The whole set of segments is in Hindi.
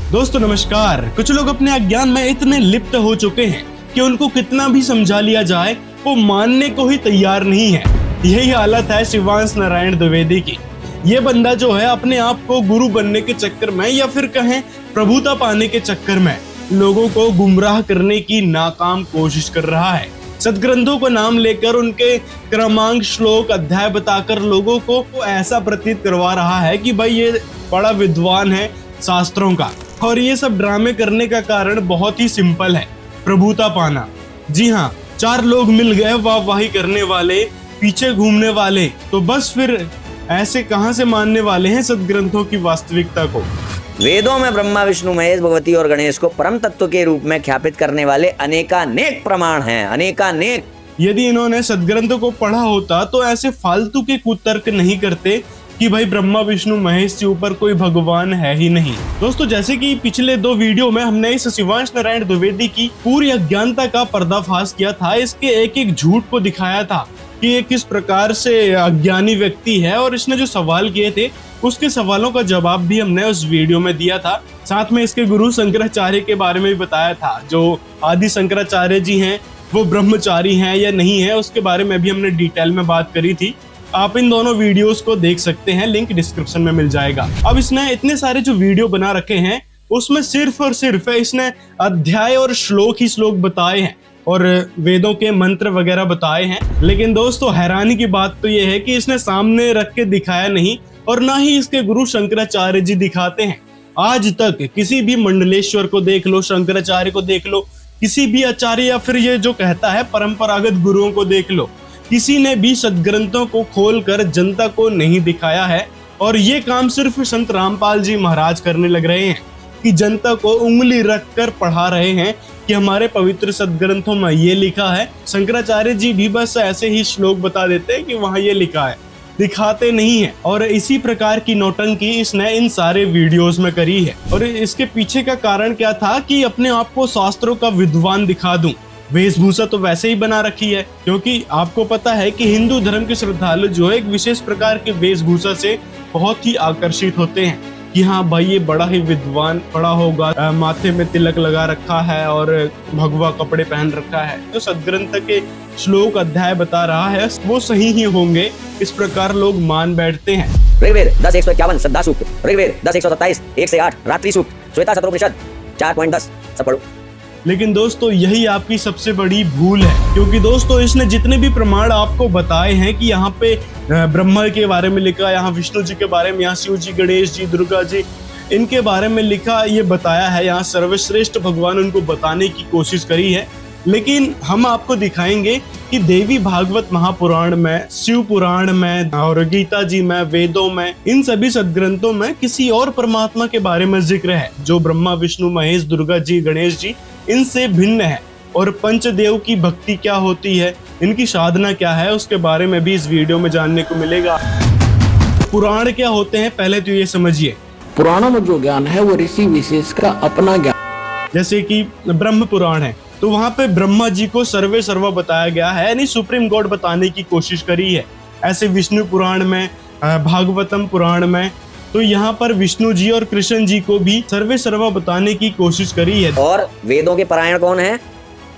दोस्तों नमस्कार। कुछ लोग अपने अज्ञान में इतने लिप्त हो चुके हैं कि उनको कितना भी समझा लिया जाए वो मानने को ही तैयार नहीं है। यही हालत है शिवांश नारायण द्विवेदी की। ये बंदा जो है अपने आप को गुरु बनने के चक्कर में या फिर कहें प्रभुता पाने के चक्कर में लोगों को गुमराह करने की नाकाम कोशिश कर रहा है। सदग्रंथों का नाम लेकर उनके क्रमांक श्लोक अध्याय बताकर लोगों को ऐसा प्रतीत करवा रहा है कि भाई ये बड़ा विद्वान है शास्त्रों का। और ये सब ड्रामे करने का कारण बहुत ही सिंपल है, प्रभुता पाना। जी हाँ, 4 लोग मिल गए वाहवाही करने वाले, पीछे घूमने वाले, तो बस फिर ऐसे कहां से मानने वाले हैं सदग्रंथों की वास्तविकता को। वेदों में ब्रह्मा विष्णु महेश भगवती और गणेश को परम तत्व के रूप में ख्यापित करने वाले अनेकानेक प्रमाण हैं, अनेकानेक। यदि इन्होंने सदग्रंथों को पढ़ा होता तो ऐसे फालतू के कुतर्क नहीं करते कि भाई ब्रह्मा विष्णु महेश के ऊपर कोई भगवान है ही नहीं। दोस्तों जैसे कि पिछले 2 वीडियो में हमने इस शिवांश नारायण द्विवेदी की पूरी अज्ञानता का पर्दाफाश किया था, इसके एक एक झूठ को दिखाया था कि ये किस प्रकार से अज्ञानी व्यक्ति है, और इसने जो सवाल किए थे उसके सवालों का जवाब भी हमने उस वीडियो में दिया था। साथ में इसके गुरु शंकराचार्य के बारे में भी बताया था। जो आदि शंकराचार्य जी हैं वो ब्रह्मचारी हैं या नहीं है, उसके बारे में भी हमने डिटेल में बात करी थी। आप इन दोनों वीडियोस को देख सकते हैं, लिंक डिस्क्रिप्शन में मिल जाएगा। अब इसने इतने सारे जो वीडियो बना रखे हैं उसमें सिर्फ और सिर्फ इसने अध्याय और श्लोक ही श्लोक बताए हैं और वेदों के मंत्र वगैरह बताए हैं। लेकिन दोस्तों हैरानी की बात तो यह है कि इसने सामने रख के दिखाया नहीं, और ना ही इसके गुरु शंकराचार्य जी दिखाते हैं। आज तक किसी भी मंडलेश्वर को देख लो, शंकराचार्य को देख लो, किसी भी आचार्य या फिर ये जो कहता है परंपरागत गुरुओं को देख लो, किसी ने भी सदग्रंथों को खोलकर जनता को नहीं दिखाया है। और ये काम सिर्फ संत रामपाल जी महाराज करने लग रहे हैं कि जनता को उंगली रखकर पढ़ा रहे हैं कि हमारे पवित्र सदग्रंथों में ये लिखा है। शंकराचार्य जी भी बस ऐसे ही श्लोक बता देते हैं कि वहां ये लिखा है, दिखाते नहीं है। और इसी प्रकार की नौटंकी इसने इन सारे वीडियोस में करी है। और इसके पीछे का कारण क्या था कि अपने आप को शास्त्रों का विद्वान दिखा दूं। वेशभूषा तो वैसे ही बना रखी है, क्योंकि आपको पता है कि हिंदू धर्म के श्रद्धालु जो है एक विशेष प्रकार के वेशभूषा से बहुत ही आकर्षित होते हैं कि हाँ भाई ये बड़ा ही विद्वान पड़ा होगा, माथे में तिलक लगा रखा है और भगवा कपड़े पहन रखा है। तो सदग्रंथ के श्लोक अध्याय बता रहा है वो सही ही होंगे, इस प्रकार लोग मान बैठते हैं। ऋग्वेद 10:151 श्रद्धा सूक्त, ऋग्वेद 10:127 1 से 8 रात्रि सूक्त, श्वेता शतरोपनिषद 4.10 सब पढ़ो। लेकिन दोस्तों यही आपकी सबसे बड़ी भूल है, क्योंकि दोस्तों इसने जितने भी प्रमाण आपको बताए हैं कि यहाँ पे ब्रह्मा के बारे में लिखा, यहाँ विष्णु जी के बारे में, यहाँ शिव जी, गणेश जी, दुर्गा जी, इनके बारे में लिखा, ये बताया है, यहाँ सर्वश्रेष्ठ भगवान उनको बताने की कोशिश करी है। लेकिन हम आपको दिखाएंगे कि देवी भागवत महापुराण में, शिव पुराण में और गीता जी में, वेदों में, इन सभी सदग्रंथों में किसी और परमात्मा के बारे में जिक्र है जो ब्रह्मा विष्णु महेश दुर्गा जी गणेश जी इनसे भिन्न है। और पंचदेव की भक्ति क्या होती है, इनकी साधना क्या है, उसके बारे में भी इस वीडियो में जानने को मिलेगा। पुराण क्या होते हैं पहले तो ये समझिए। पुराणों में जो ज्ञान है वो ऋषि विशेष का अपना ज्ञान। जैसे कि ब्रह्म पुराण है तो वहां पे ब्रह्मा जी को सर्वे सर्वा बताया गया है, यानी सुप्रीम गॉड बताने की कोशिश करी है। ऐसे विष्णु पुराण में, भागवतम पुराण में, तो यहाँ पर विष्णु जी और कृष्ण जी को भी सर्वे सर्वा बताने की कोशिश करी है। और वेदों के पारायण कौन है?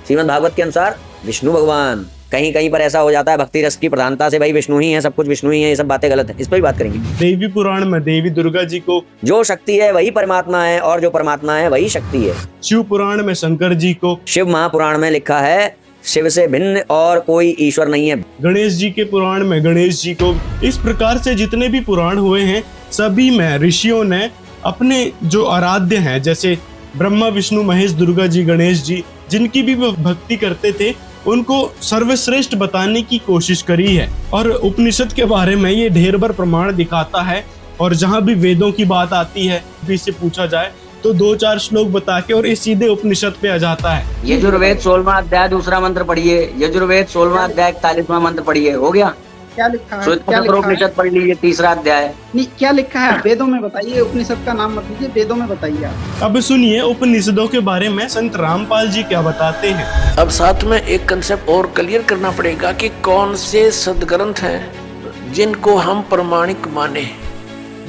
श्रीमद् भागवत के अनुसार विष्णु भगवान। कहीं कहीं पर ऐसा हो जाता है भक्ति रस की प्रधानता से भाई विष्णु ही है, सब कुछ विष्णु ही है, ये सब बातें गलत है। इस पर भी बात करेंगे। देवी पुराण में देवी दुर्गा जी को, जो शक्ति है वही परमात्मा है और जो परमात्मा है वही शक्ति है। शिव पुराण में शंकर जी को, शिव महापुराण में लिखा है शिव से भिन्न और कोई ईश्वर नहीं है। गणेश जी के पुराण में गणेश जी को। इस प्रकार से जितने भी पुराण हुए हैं सभी में ऋषियों ने अपने जो आराध्य हैं, जैसे ब्रह्मा विष्णु महेश दुर्गा जी गणेश जी, जिनकी भी वो भक्ति करते थे, उनको सर्वश्रेष्ठ बताने की कोशिश करी है। और उपनिषद के बारे में ये ढेर भर प्रमाण दिखाता है। और जहाँ भी वेदों की बात आती है, इससे पूछा जाए तो 2-4 श्लोक बता के और ये सीधे उपनिषद पे आ जाता है। यजुर्वेद 16वां अध्याय 2रा मंत्र पढ़िए, यजुर्वेद 16वां अध्याय 41वां मंत्र पढ़िए, हो गया। क्या लिखा है? उपनिषद पढ़ लीजिए 3रा अध्याय। नहीं, क्या लिखा है वेदों में बताइए, उपनिषद का नाम मत लीजिए, वेदों में बताइए आप। अब सुनिए उपनिषदों के बारे में संत रामपाल जी क्या बताते हैं। अब साथ में एक कंसेप्ट और क्लियर करना पड़ेगा कि कौन से सदग्रंथ हैं जिनको हम प्रमाणिक माने।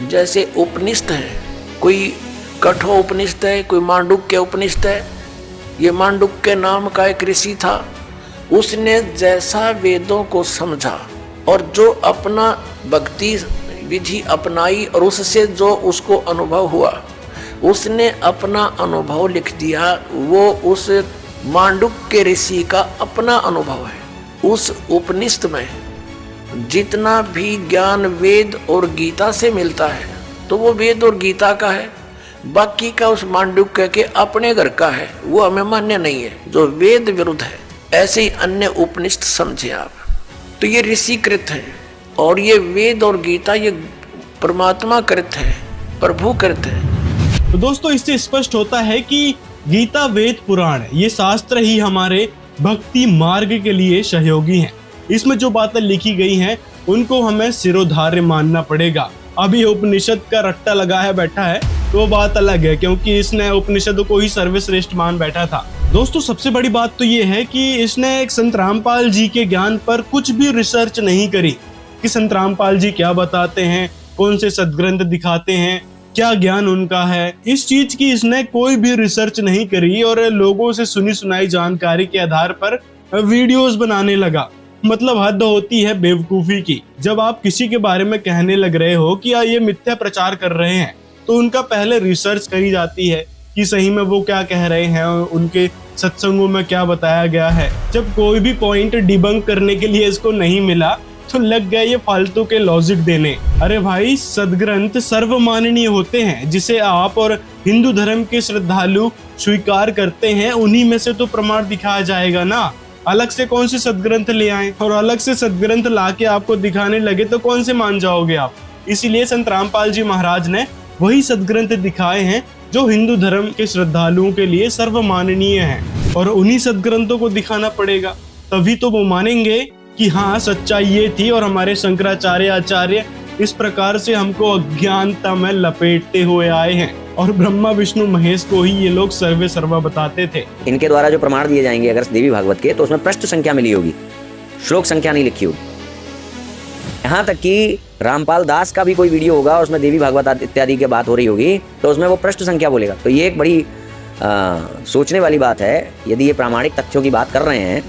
जैसे उपनिषद है, कोई कठोपनिषद है, कोई मांडुक्य उपनिषद है। ये मांडुक्य नाम का एक ऋषि था, उसने जैसा वेदों को समझा और जो अपना भक्ति विधि अपनाई और उससे जो उसको अनुभव हुआ, उसने अपना अनुभव लिख दिया। वो उस मांडुक्य ऋषि का अपना अनुभव है। उस उपनिषद में जितना भी ज्ञान वेद और गीता से मिलता है तो वो वेद और गीता का है, बाकी का उस मांडुक्य के अपने घर का है, वो हमें मान्य नहीं है, जो वेद विरुद्ध है। ऐसे ही अन्य उपनिषद समझे आप, तो ये ऋषि कृत है और ये वेद और गीता ये परमात्मा कृत है, प्रभु कृत है। तो दोस्तों इससे स्पष्ट होता है कि गीता, वेद, पुराण ये शास्त्र ही हमारे भक्ति मार्ग के लिए सहयोगी हैं। इसमें जो बातें लिखी गई हैं उनको हमें सिरोधार्य मानना पड़ेगा। अभी उपनिषद का रट्टा लगाया बैठा है तो वो बात अलग है, क्योंकि इसने उपनिषद को ही सर्वश्रेष्ठ मान बैठा था। दोस्तों सबसे बड़ी बात तो ये है कि इसने एक संत रामपाल जी के ज्ञान पर कुछ भी रिसर्च नहीं करी कि संत रामपाल जी क्या बताते हैं, कौन से सदग्रंथ दिखाते हैं, क्या ज्ञान उनका है। इस चीज की इसने कोई भी रिसर्च नहीं करी और लोगों से सुनी सुनाई जानकारी के आधार पर वीडियोस बनाने लगा। मतलब हद होती है बेवकूफी की। जब आप किसी के बारे में कहने लग रहे हो कि ये मिथ्या प्रचार कर रहे हैं, तो उनका पहले रिसर्च करी जाती है कि सही में वो क्या कह रहे हैं, उनके सत्संगों में क्या बताया गया है। जब कोई भी पॉइंट डिबंक करने के लिए इसको नहीं मिला तो लग गए ये फालतू के लॉजिक देने। अरे भाई, सदग्रंथ सर्वमाननीय होते हैं, जिसे आप और हिंदू धर्म के श्रद्धालु स्वीकार करते हैं, उन्हीं में से तो प्रमाण दिखाया जाएगा ना। अलग से कौन से सदग्रंथ ले आए और अलग से सदग्रंथ लाके आपको दिखाने लगे तो कौन से मान जाओगे आप। इसीलिए संत रामपाल जी महाराज ने वही सदग्रंथ दिखाए हैं जो हिंदू धर्म के श्रद्धालुओं के लिए सर्वमाननीय हैं, और उन्हीं सदग्रंथों को दिखाना पड़ेगा, तभी तो वो मानेंगे कि हाँ सच्चाई ये थी और हमारे शंकराचार्य आचार्य इस प्रकार से हमको अज्ञानता में लपेटते हुए आए हैं और ब्रह्मा विष्णु महेश को ही ये लोग सर्वे सर्वा बताते थे। इनके द्वारा जो प्रमाण दिए जाएंगे अगर देवी भागवत के, तो उसमें पृष्ठ संख्या मिली होगी, श्लोक संख्या नहीं लिखी होगी। यहाँ तक कि रामपाल दास का भी कोई वीडियो होगा और उसमें देवी भागवत इत्यादि की बात हो रही होगी तो उसमें वो पृष्ठ संख्या बोलेगा। तो ये एक बड़ी सोचने वाली बात है। यदि ये प्रामाणिक तथ्यों की बात कर रहे हैं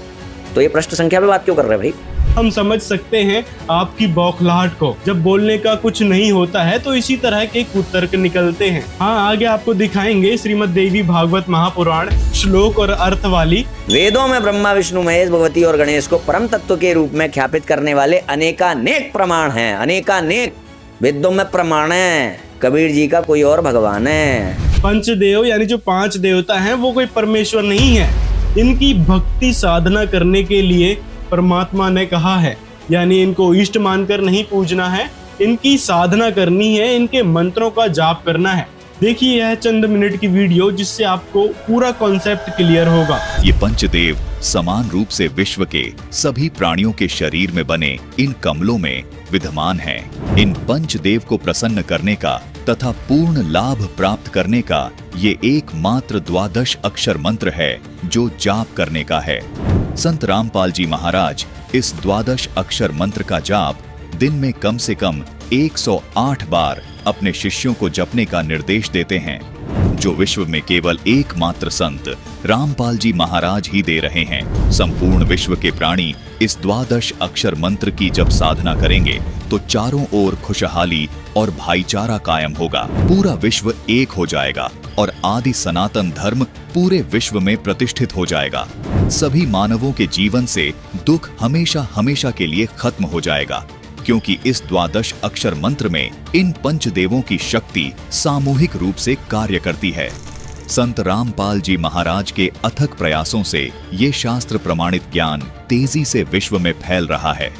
तो ये पृष्ठ संख्या पे बात क्यों कर रहे हैं भाई? हम समझ सकते हैं आपकी बौखलाहट को। जब बोलने का कुछ नहीं होता है तो इसी तरह के कुतर्क निकलते हैं। हाँ, आगे आपको दिखाएंगे श्रीमद् देवी भागवत महापुराण श्लोक और अर्थ वाली। वेदों में ब्रह्मा विष्णु महेश भगवती और गणेश को परम तत्व के रूप में ख्यापित करने वाले अनेकानेक प्रमाण हैं। अनेकानेक वेदों में प्रमाण है। कबीर जी का कोई और भगवान है। पंचदेव यानी जो 5 देवता हैं वो कोई परमेश्वर नहीं है। इनकी भक्ति साधना करने के लिए परमात्मा ने कहा है, यानी इनको इष्ट मानकर नहीं पूजना है, इनकी साधना करनी है, इनके मंत्रों का जाप करना है। देखिए यह चंद मिनट की वीडियो जिससे आपको पूरा कॉन्सेप्ट क्लियर होगा। ये पंचदेव समान रूप से विश्व के सभी प्राणियों के शरीर में बने इन कमलों में विद्यमान हैं। इन पंचदेव को प्रसन्न करने का तथा पूर्ण लाभ प्राप्त करने का ये एकमात्र 12 अक्षर मंत्र है जो जाप करने का है। संत रामपाल जी महाराज इस 12 अक्षर मंत्र का जाप दिन में कम से कम 108 बार अपने शिष्यों को जपने का निर्देश देते हैं, जो विश्व में केवल एकमात्र संत रामपाल जी महाराज ही दे रहे हैं। संपूर्ण विश्व के प्राणी इस 12 अक्षर मंत्र की जब साधना करेंगे तो चारों ओर खुशहाली और भाईचारा कायम होगा। पूरा विश्व एक हो जाएगा और आदि सनातन धर्म पूरे विश्व में प्रतिष्ठित हो जाएगा। सभी मानवों के जीवन से दुख हमेशा हमेशा के लिए खत्म हो जाएगा, क्योंकि इस 12 अक्षर मंत्र में इन पंचदेवों की शक्ति सामूहिक रूप से कार्य करती है। संत रामपाल जी महाराज के अथक प्रयासों से ये शास्त्र प्रमाणित ज्ञान तेजी से विश्व में फैल रहा है।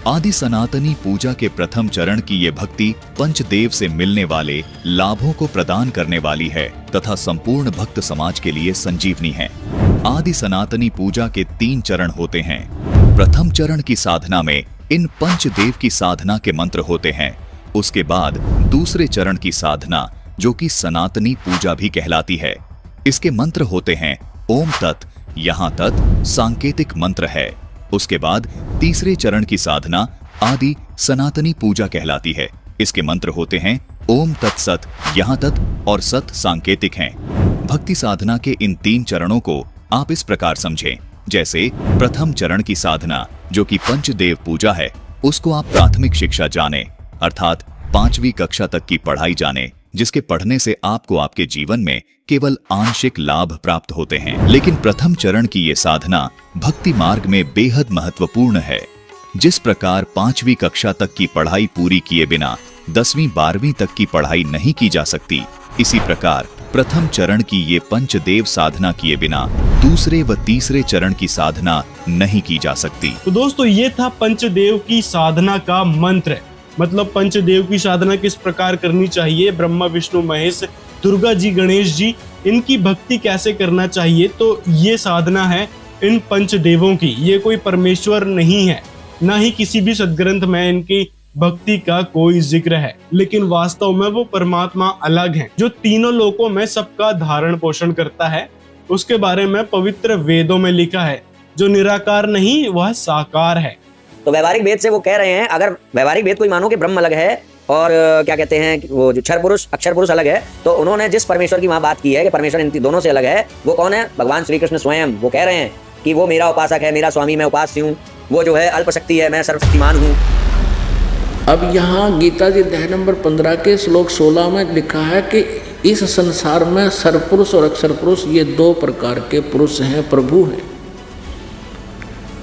आदि सनातनी पूजा के प्रथम चरण की ये भक्ति पंचदेव से मिलने वाले लाभों को प्रदान करने वाली है तथा संपूर्ण भक्त समाज के लिए संजीवनी है। आदि सनातनी पूजा के 3 चरण होते हैं। प्रथम चरण की साधना में इन पंचदेव की साधना के मंत्र होते हैं। उसके बाद दूसरे चरण की साधना, जो कि सनातनी पूजा भी कहलाती है, इसके मंत्र होते हैं ओम तत्, यहाँ तत् सांकेतिक मंत्र है। उसके बाद तीसरे चरण की साधना आदि सनातनी पूजा कहलाती है। इसके मंत्र होते हैं ओम तत्सत यहाँ तत् और सत सांकेतिक हैं। भक्ति साधना के इन 3 चरणों को आप इस प्रकार समझें, जैसे प्रथम चरण की साधना जो कि पंचदेव पूजा है, उसको आप प्राथमिक शिक्षा जाने अर्थात 5वीं कक्षा तक की पढ़ाई जाने, जिसके पढ़ने से आपको आपके जीवन में केवल आंशिक लाभ प्राप्त होते हैं। लेकिन प्रथम चरण की ये साधना भक्ति मार्ग में बेहद महत्वपूर्ण है। जिस प्रकार 5वीं कक्षा तक की पढ़ाई पूरी किए बिना 10वीं 12वीं तक की पढ़ाई नहीं की जा सकती, इसी प्रकार प्रथम चरण की ये पंचदेव साधना किए बिना दूसरे व तीसरे चरण की साधना नहीं की जा सकती। तो दोस्तों ये था पंचदेव की साधना का मंत्र, मतलब पंचदेव की साधना किस प्रकार करनी चाहिए, ब्रह्मा विष्णु महेश दुर्गा जी गणेश जी इनकी भक्ति कैसे करना चाहिए। तो ये साधना है इन पंचदेवों की, ये कोई परमेश्वर नहीं है, ना ही किसी भी सदग्रंथ में इनकी भक्ति का कोई जिक्र है, लेकिन वास्तव में वो परमात्मा अलग हैं, जो तीनों लोकों में सबका धारण पोषण करता है। उसके बारे में पवित्र वेदों में लिखा है, जो निराकार नहीं वह साकार है। तो व्यवहारिक भेद से वो कह रहे हैं, अगर व्यवहारिक भेद कोई मानो कि ब्रह्म अलग है और क्या कहते हैं वो जो क्षर पुरुष अक्षर पुरुष अलग है, तो उन्होंने जिस परमेश्वर की वहां बात की है कि परमेश्वर इन दोनों से अलग है, वो कौन है? भगवान श्री कृष्ण स्वयं। वो कह रहे हैं कि वो मेरा उपासक है, मेरा स्वामी, मैं उपास्य हूँ, वो जो है अल्प शक्ति है, मैं सर्वशक्तिमान हूँ। अब यहाँ गीता जी अध्याय नंबर 15 के श्लोक 16 में लिखा है कि इस संसार में सरपुरुष और अक्षर पुरुष ये 2 प्रकार के पुरुष हैं, प्रभु हैं,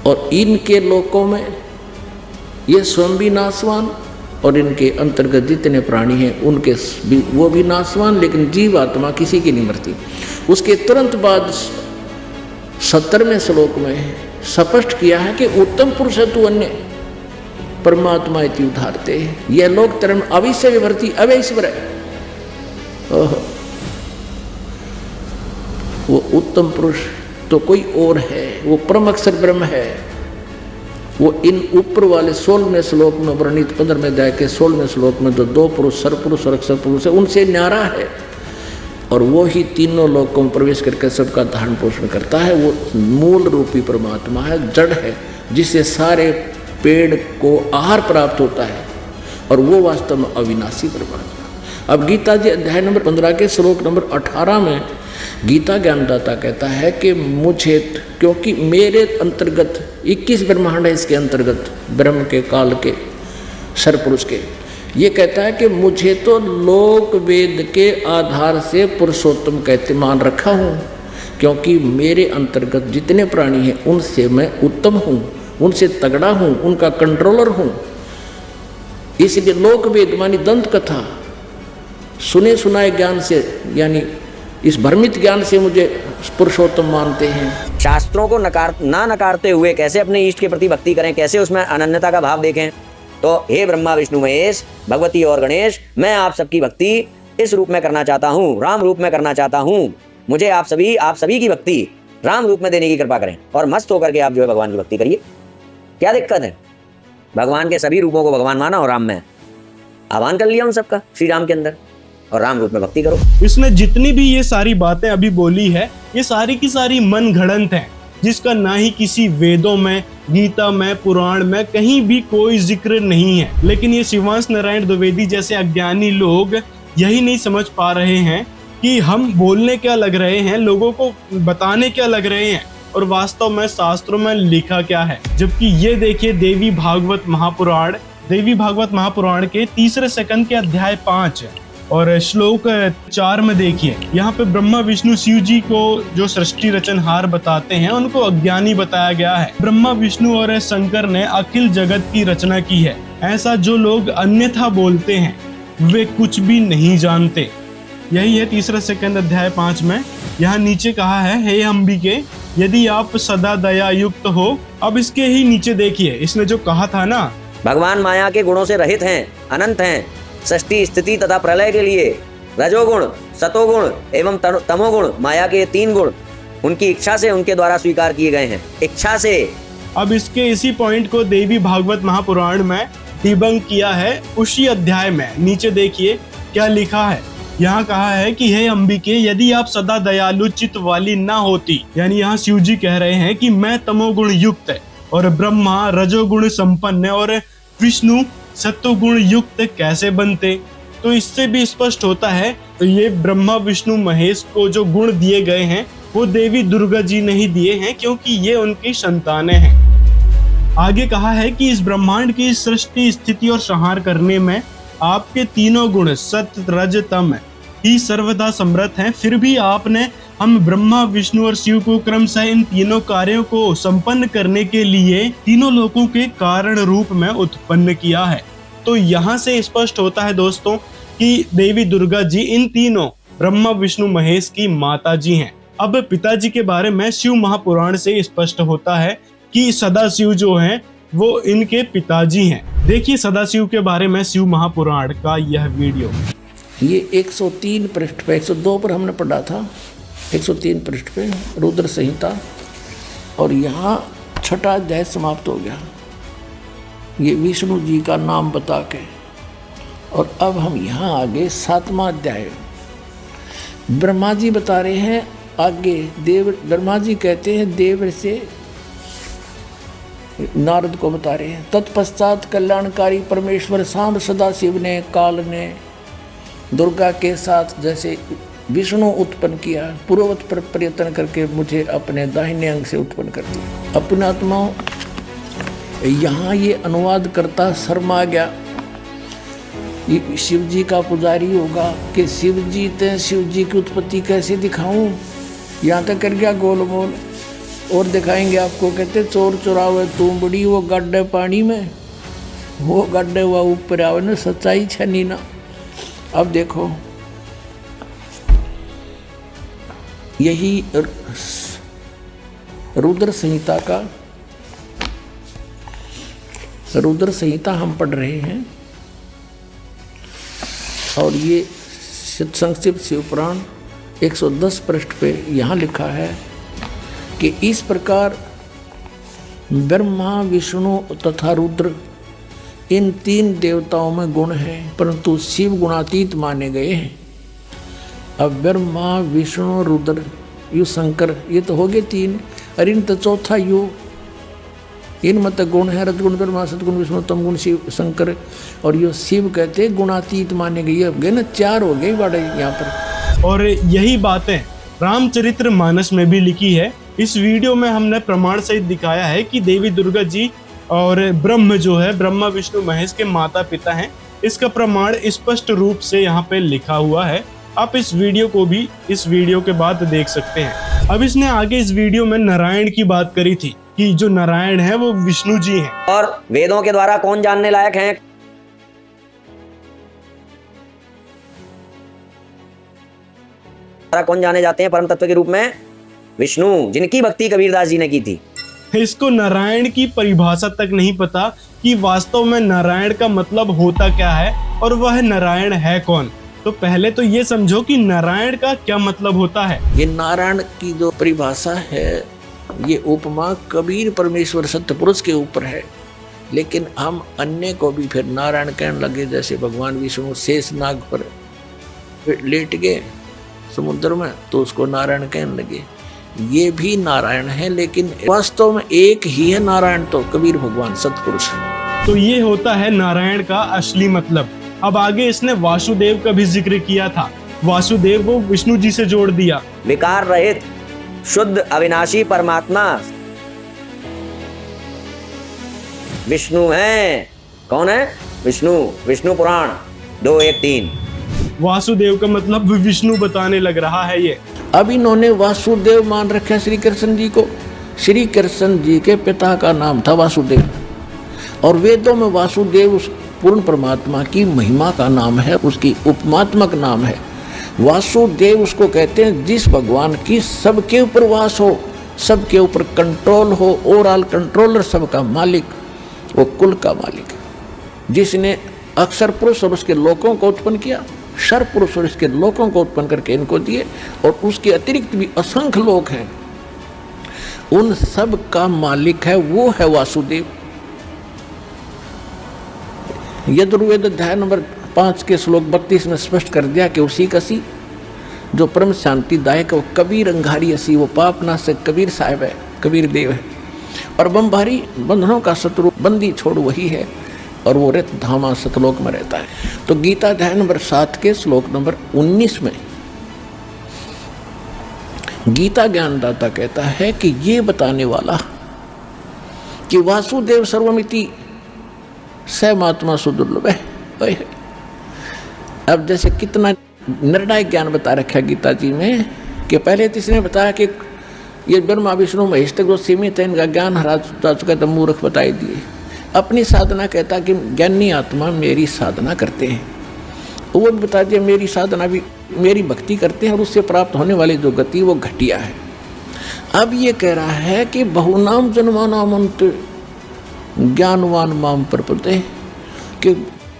और इनके लोकों में ये स्वयं भी नाशवान और इनके अंतर्गत जितने प्राणी हैं उनके वो भी नाशवान, लेकिन जीव आत्मा किसी की नहीं मरती। उसके तुरंत बाद 70वें श्लोक में स्पष्ट किया है कि उत्तम पुरुष है तू अन्य परमात्मा इति उदाहरते, यह लोक धर्म अविश्य विभर्ति अवैश्वर है। वो उत्तम पुरुष तो कोई और है, वो परम अक्षर ब्रह्म है। वो इन ऊपर वाले 16वें श्लोक में वर्णित 15वें अध्याय के 16वें श्लोक में जो 2 पुरुष सरपुरुष और अक्षर पुरुष है उनसे न्यारा है, और वो ही तीनों लोकों में प्रवेश करके सबका धारण पोषण करता है। वो मूल रूपी परमात्मा है, जड़ है, जिससे सारे पेड़ को आहार प्राप्त होता है, और वो वास्तव में अविनाशी परमात्मा। अब गीता जी अध्याय नंबर 15 के श्लोक नंबर 18 में गीता ज्ञानदाता कहता है कि मुझे, क्योंकि मेरे अंतर्गत 21 ब्रह्मांड है, इसके अंतर्गत ब्रह्म के काल के सरपुरुष के, ये कहता है कि मुझे तो लोक वेद के आधार से पुरुषोत्तम कहते मान रखा हूँ, क्योंकि मेरे अंतर्गत जितने प्राणी हैं उनसे मैं उत्तम हूँ, उनसे तगड़ा हूँ, उनका कंट्रोलर हूँ। इसलिए लोक वेद मानी दंत कथा सुने सुनाए ज्ञान से, यानी इस भ्रमित ज्ञान से मुझे पुरुषोत्तम मानते हैं। शास्त्रों को ना नकारते हुए कैसे अपने इष्ट के प्रति भक्ति करें, कैसे उसमें अनन्यता का भाव देखें। तो हे ब्रह्मा विष्णु महेश भगवती और गणेश, मैं आप सबकी भक्ति इस रूप में करना चाहता हूँ, राम रूप में करना चाहता हूँ। मुझे आप सभी की भक्ति राम रूप में देने की कृपा करें, और मस्त होकर के आप जो है भगवान की भक्ति करिए। क्या दिक्कत है? भगवान के सभी रूपों को भगवान माना और राम में आह्वान कर लिया उन सबका श्री राम के अंदर, और राम रूप में भक्ति करो। इसने जितनी भी ये सारी बातें अभी बोली है, ये सारी की सारी मन घड़ंत है, जिसका ना ही किसी वेदों में, गीता में, पुराण में कहीं भी कोई जिक्र नहीं है। लेकिन ये शिवांश नारायण द्विवेदी जैसे अज्ञानी लोग यही नहीं समझ पा रहे हैं कि हम बोलने क्या लग रहे हैं, लोगों को बताने क्या लग रहे हैं, और वास्तव में शास्त्रों में लिखा क्या है। जबकि ये देखिए देवी भागवत महापुराण के 3 सेकंड के अध्याय 5 और श्लोक 4 में देखिए, यहाँ पे ब्रह्मा विष्णु शिव जी को जो सृष्टि रचनहार बताते हैं उनको अज्ञानी बताया गया है। ब्रह्मा विष्णु और शंकर ने अखिल जगत की रचना की है। ऐसा जो लोग अन्यथा बोलते हैं वे कुछ भी नहीं जानते। यही है 3 सेकंड अध्याय 5 में। यहाँ नीचे कहा है, हे अंबिके यदि आप सदा दया युक्त हो। अब इसके ही नीचे देखिए, इसने जो कहा था ना, भगवान माया के गुणों से रहित हैं, अनंत हैं, सृष्टि स्थिति तथा प्रलय के लिए रजोगुण, सतोगुण एवं तमोगुण, माया के 3 गुण उनकी इच्छा से उनके द्वारा स्वीकार किए गए हैं, इच्छा से। अब इसके इसी पॉइंट को देवी भागवत महापुराण में डिबंक किया है उसी अध्याय में। नीचे देखिए क्या लिखा है। यहाँ कहा है कि हे अंबिके यदि आप सदा दयालु चित्त वाली ना होती, यानी यहाँ शिव जी कह रहे हैं कि मैं तमोगुण युक्त है और ब्रह्मा रजोगुण संपन्न है और विष्णु सत्वगुण युक्त कैसे बनते। तो इससे भी स्पष्ट होता है तो ये ब्रह्मा विष्णु महेश को जो गुण दिए गए हैं वो देवी दुर्गा जी ने ही दिए हैं, क्योंकि ये उनकी संतानें हैं। आगे कहा है कि इस ब्रह्मांड की सृष्टि स्थिति और संहार करने में आपके तीनों गुण सत्य रज तम ही सर्वदा समर्थ हैं, फिर भी आपने हम ब्रह्मा विष्णु और शिव को क्रमशः इन तीनों कार्यों को संपन्न करने के लिए तीनों लोकों के कारण रूप में उत्पन्न किया है। तो यहाँ से स्पष्ट होता है दोस्तों कि देवी दुर्गा जी इन तीनों ब्रह्मा विष्णु महेश की माता जी हैं। अब पिताजी के बारे में शिव महापुराण से स्पष्ट होता है कि सदाशिव जो हैं वो इनके पिताजी हैं। देखिए सदाशिव के बारे में शिव महापुराण का यह वीडियो। ये 103 पृष्ठ पे, 102 पर हमने पढ़ा था, 103 पृष्ठ पे रुद्र संहिता, और यहाँ छठा अध्याय समाप्त हो गया ये विष्णु जी का नाम बता के। और अब हम यहाँ आगे 7वां अध्याय ब्रह्मा जी बता रहे हैं आगे। ब्रह्मा जी कहते हैं देव से नारद को बता रहे हैं, तत्पश्चात कल्याणकारी परमेश्वर सांब सदाशिव ने काल ने दुर्गा के साथ जैसे विष्णु उत्पन्न किया, पूर्ववत पर प्रयत्न करके मुझे अपने दाहिने अंग से उत्पन्न कर दिया। अपने आत्माओं, यहाँ ये अनुवाद करता शर्मा गया। ये शिव जी का पुजारी होगा कि शिव जी थे, शिव जी की उत्पत्ति कैसे दिखाऊं, यहाँ तक कर गया गोलमोल। और दिखाएंगे आपको, कहते चोर चुरावे तू बड़ी, वो गड्ढे पानी में, वो गड्ढे हुआ ऊपर आवे ना, सच्चाई छनी ना। अब देखो यही रुद्र संहिता का, रुद्र संहिता हम पढ़ रहे हैं, और ये संक्षिप्त शिवपुराण 110 पृष्ठ पे यहाँ लिखा है कि इस प्रकार ब्रह्मा विष्णु तथा रुद्र इन तीन देवताओं में गुण हैं, परंतु शिव गुणातीत माने गए हैं। अब ब्रह्मा विष्णु रुद्र यु शंकर, ये तो हो गए तीन, और इन तो चौथा यु, इनमें तो गुण है रजगुण ब्रह्मा सतगुण विष्णु तमगुण शिव शंकर, और यो शिव कहते गुणातीत माने गए। ये हो गए ना, चार हो गए बड़े यहाँ पर। और यही बातें रामचरित्र मानस में भी लिखी है। इस वीडियो में हमने प्रमाण सहित दिखाया है कि देवी दुर्गा जी और ब्रह्म जो है ब्रह्मा विष्णु महेश के माता पिता हैं। इसका प्रमाण स्पष्ट रूप से यहाँ पे लिखा हुआ है। आप इस वीडियो को भी इस वीडियो के बाद देख सकते हैं। अब इसने आगे इस वीडियो में नारायण की बात करी थी कि जो नारायण है वो विष्णु जी हैं। और वेदों के द्वारा कौन जानने लायक हैं? कौन जाने जाते हैं परम तत्व के रूप में? विष्णु, जिनकी भक्ति कबीरदास जी ने की थी। इसको नारायण की परिभाषा तक नहीं पता कि वास्तव में नारायण का मतलब होता क्या है और वह नारायण है कौन। तो पहले तो ये समझो कि नारायण का क्या मतलब होता है। ये नारायण की जो परिभाषा है, ये उपमा कबीर परमेश्वर सत्य पुरुष के ऊपर है, लेकिन हम अन्य को भी फिर नारायण कहने लगे। जैसे भगवान विष्णु शेष नाग पर लेट गए समुद्र में, तो उसको नारायण कहने लगे। ये भी नारायण है, लेकिन वास्तव में एक ही है नारायण, तो कबीर भगवान सतपुरुष है। तो ये होता है नारायण का असली मतलब। अब आगे इसने वासुदेव का भी जिक्र किया था। वासुदेव को विष्णु जी से जोड़ दिया। विकार रहित शुद्ध अविनाशी परमात्मा विष्णु है। कौन है? विष्णु। विष्णु पुराण 2:1-3। वासुदेव का मतलब विष्णु बताने लग रहा है ये। अब इन्होंने वासुदेव मान रखा श्री कृष्ण जी को। श्री कृष्ण जी के पिता का नाम था वासुदेव, और वेदों में वासुदेव उस पूर्ण परमात्मा की महिमा का नाम है, उसकी उपमात्मक नाम है। वासुदेव उसको कहते हैं जिस भगवान की सबके ऊपर वास हो, सबके ऊपर कंट्रोल हो, ओवरऑल कंट्रोलर, सबका मालिक, वो कुल का मालिक, जिसने अक्षर पुरुष और उसके लोकों को उत्पन्न किया, शर पुरुष और इसके लोकों को उत्पन्न करके इनको दिए, और उसके अतिरिक्त भी असंख्य लोक हैं, उन सब का मालिक है, वो है वासुदेव। यजुर्वेद अध्याय नंबर 5 के श्लोक 32 में स्पष्ट कर दिया कि उसी कसी जो परम शांतिदायक, वो कबीर अंगारी असी, वो पापनाशक कबीर साहिब है, कबीर देव है। और बमभारी बंधनों का शत्रु बंदी छोड़ वही है। और वो रित धामा सतलोक में रहता है। तो गीता अध्याय नंबर 7 के श्लोक नंबर 19 में गीता ज्ञानदाता कहता है कि ये बताने वाला कि वासुदेव सर्वमिति सहमात्मा सुदुर्लभ है। अब जैसे कितना निर्णायक ज्ञान बता रखा है गीता जी में कि पहले तो इसने बताया कि ये ब्रह्मा विष्णु महेश तक जो सीमित है इनका ज्ञान हरा चुका, तो मूर्ख बताई दिए। अपनी साधना कहता कि ज्ञानी आत्मा मेरी साधना करते हैं, वो भी बता दिया मेरी साधना भी मेरी भक्ति करते हैं और उससे प्राप्त होने वाली जो गति वो घटिया है। अब ये कह रहा है कि बहुनाम जन्मानाम अंत ज्ञानवान माम प्रपते, कि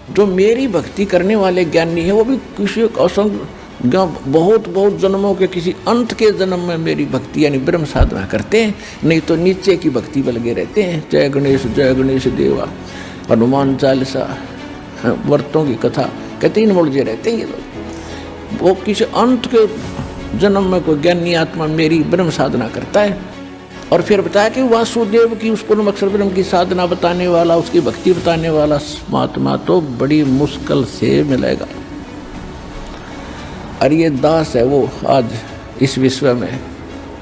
जो मेरी भक्ति करने वाले ज्ञानी है वो भी किसी असंग बहुत बहुत जन्मों के किसी अंत के जन्म में मेरी भक्ति यानी ब्रह्म साधना करते हैं, नहीं तो नीचे की भक्ति में लगे रहते हैं। जय गणेश देवा, हनुमान चालीसा, व्रतों की कथा के 3 मुड़जे रहते हैं ये लोग। वो किसी अंत के जन्म में कोई ज्ञानी आत्मा मेरी ब्रह्म साधना करता है। और फिर बताया कि वासुदेव की उसको अक्षर ब्रह्म की साधना बताने वाला, उसकी भक्ति बताने वाला महात्मा तो बड़ी मुश्किल से मिलेगा। और ये दास है वो आज इस विश्व में